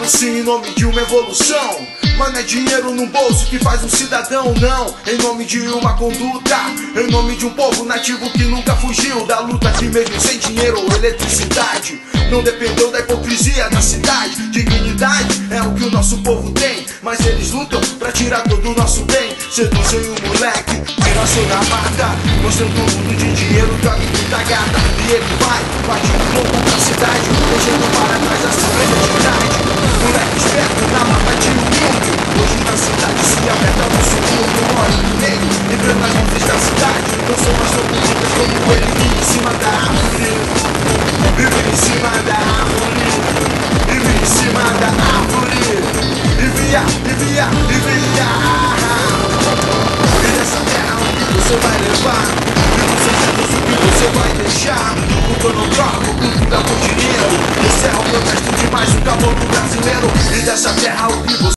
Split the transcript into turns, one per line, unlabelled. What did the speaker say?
dinheiro sim, em nome de uma evolução. Mas não é dinheiro no bolso que faz um cidadão, não. Em nome de uma conduta, em nome de um povo nativo que nunca fugiu da luta, que mesmo sem dinheiro ou eletricidade não dependeu da hipocrisia da cidade. Dignidade é o que o nosso povo tem, mas eles lutam pra tirar todo o nosso bem. Seduzem o moleque, tira sua gravata, mostrando o mundo de dinheiro que a vida gata. E ele vai, partindo louco pra cidade, deixando para trás a surpresa de idade. Moleque esperto na mata de humilde, hoje na cidade se aperta no segundo. Mora no meio, entrando nas luzes da cidade, não são mais tão bonitas como ele. Vive em cima da árvore, vive em cima da árvore, vive em cima da árvore. E via, e via, e via. E nessa terra o que você vai levar, e você seduz o que você vai deixar. O que eu não troco, tudo dá por dinheiro. Esse é o protesto de mais um caboclo brasileiro. E dessa terra o